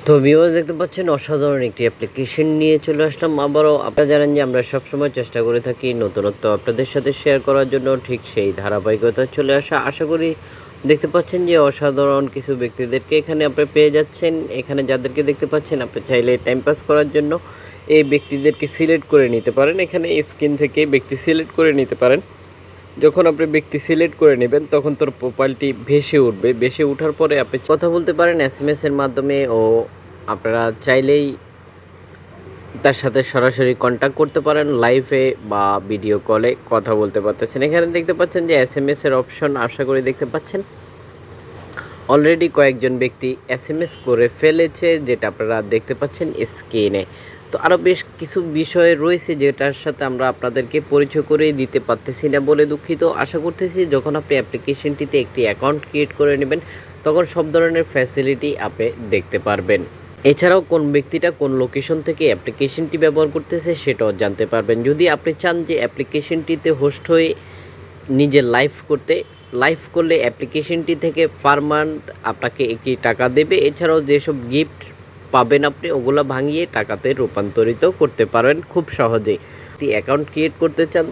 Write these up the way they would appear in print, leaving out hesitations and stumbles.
তো ভিউয়ার্স দেখতে পাচ্ছেন অসাধারণ একটি অ্যাপ্লিকেশন নিয়ে চলে আসলাম আবারও। আপনারা জানেন যে আমরা সবসময় চেষ্টা করে থাকি নতুনত্ব আপনাদের সাথে শেয়ার করার জন্য, ঠিক সেই ধারাবাহিকতা চলে আসা। আশা করি দেখতে পাচ্ছেন যে অসাধারণ কিছু ব্যক্তিদেরকে এখানে আপনি পেয়ে যাচ্ছেন। এখানে যাদেরকে দেখতে পাচ্ছেন আপনি চাইলে টাইম পাস করার জন্য এই ব্যক্তিদেরকে সিলেক্ট করে নিতে পারেন। এখানে স্ক্রিন থেকে ব্যক্তি সিলেক্ট করে নিতে পারেন। যখন আপনি ব্যক্তি সিলেক্ট করে নেবেন তখন তোর প্রোফাইলটি ভেসে উঠবে। ভেসে ওঠার পরে আপনি কথা বলতে পারেন এসএমএস এর মাধ্যমে, ও আপনারা চাইলেই তার সাথে সরাসরি কন্ট্যাক্ট করতে পারেন, লাইভে বা ভিডিও কলে কথা বলতে পারতেছেন। এখানে দেখতে পাচ্ছেন যে এসএমএস এর অপশন, আশা করি দেখতে পাচ্ছেন অলরেডি কয়েকজন ব্যক্তি এসএমএস করে ফেলেছে, যেটা আপনারা দেখতে পাচ্ছেন স্ক্রিনে। তো আরও বেশ কিছু বিষয় রয়েছে যেটার সাথে আমরা আপনাদেরকে পরিচয় করে দিতে পারতেছি না বলে দুঃখিত। আশা করতেছি যখন আপনি অ্যাপ্লিকেশনটিতে একটি অ্যাকাউন্ট ক্রিয়েট করে নেবেন তখন সব ধরনের ফ্যাসিলিটি আপনি দেখতে পারবেন। এছাড়াও কোন ব্যক্তিটা কোন লোকেশন থেকে অ্যাপ্লিকেশনটি ব্যবহার করতেছে সেটাও জানতে পারবেন। যদি আপনি চান যে অ্যাপ্লিকেশনটিতে হোস্ট হয়ে নিজে লাইভ করলে অ্যাপ্লিকেশনটি থেকে পার মান্থ আপনাকে একটি টাকা দেবে। এছাড়াও যেসব গিফট পাবেন আপনি ওগুলো ভাঙিয়ে টাকাতে রূপান্তরিত করতে পারবেন খুব সহজেই। একটি অ্যাকাউন্ট ক্রিয়েট করতে চান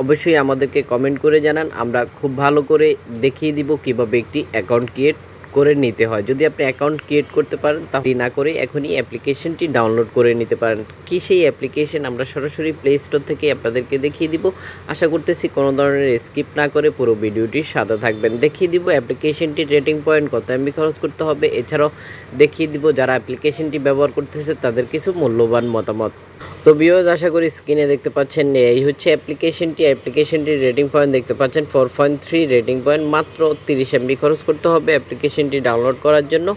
অবশ্যই আমাদেরকে কমেন্ট করে জানান, আমরা খুব ভালো করে দেখিয়ে দিব কিভাবে একটি অ্যাকাউন্ট ক্রিয়েট করে নিতে হয়। যদি আপনি অ্যাকাউন্ট ক্রিয়েট করতে পারেন তাহলে না করে এখনই অ্যাপ্লিকেশনটি ডাউনলোড করে নিতে পারেন। কি সেই অ্যাপ্লিকেশন আমরা সরাসরি প্লে স্টোর থেকে আপনাদেরকে দেখিয়ে দিব। আশা করতেছি কোনো ধরনের স্কিপ না করে পুরো ভিডিওটি সাথে থাকবেন। দেখিয়ে দিব অ্যাপ্লিকেশনটির রেটিং পয়েন্ট, কত এমবি খরচ করতে হবে। এছাড়াও দেখিয়ে দিব যারা অ্যাপ্লিকেশনটি ব্যবহার করতেছে তাদের কিছু মূল্যবান মতামত। তো ভিউয়ার্স আশা করি স্ক্রিনে দেখতে পাচ্ছেন এই হচ্ছে অ্যাপ্লিকেশনটির রেটিং পয়েন্ট দেখতে পাচ্ছেন 4.3 রেটিং পয়েন্ট। মাত্র 30 এমবি খরচ করতে হবে অ্যাপ্লিকেশনটি ডাউনলোড করার জন্য।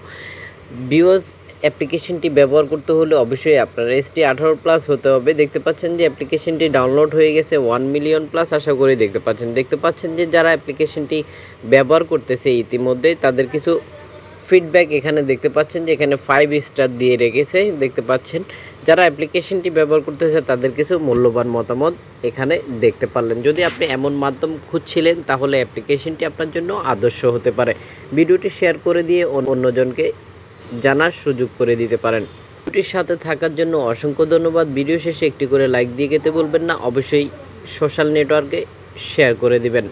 ভিউয়ার্স অ্যাপ্লিকেশনটি ব্যবহার করতে হলে অবশ্যই আপনার এসটি 18+ হতে হবে। দেখতে পাচ্ছেন যে অ্যাপ্লিকেশনটি ডাউনলোড হয়ে গেছে 1 মিলিয়ন প্লাস। আশা করি দেখতে পাচ্ছেন যে যারা অ্যাপ্লিকেশনটি ব্যবহার করতেছে ইতিমধ্যে তাদের কিছু ফিডব্যাক এখানে দেখতে পাচ্ছেন যে এখানে 5 স্টার দিয়ে রেখেছে। দেখতে পাচ্ছেন যারা অ্যাপ্লিকেশনটি ব্যবহার করতেছে তাদের কিছু মূল্যবান মতামত এখানে দেখতে পারলেন। যদি আপনি এমন মাধ্যম খুঁজছিলেন তাহলে অ্যাপ্লিকেশনটি আপনার জন্য আদর্শ হতে পারে। ভিডিওটি শেয়ার করে দিয়ে অন্যজনকে জানার সুযোগ করে দিতে পারেন। ভিডিওটির সাথে থাকার জন্য অসংখ্য ধন্যবাদ। ভিডিও শেষে একটি করে লাইক দিয়ে যেতে বলবেন না, অবশ্যই সোশ্যাল নেটওয়ার্কে শেয়ার করে দিবেন।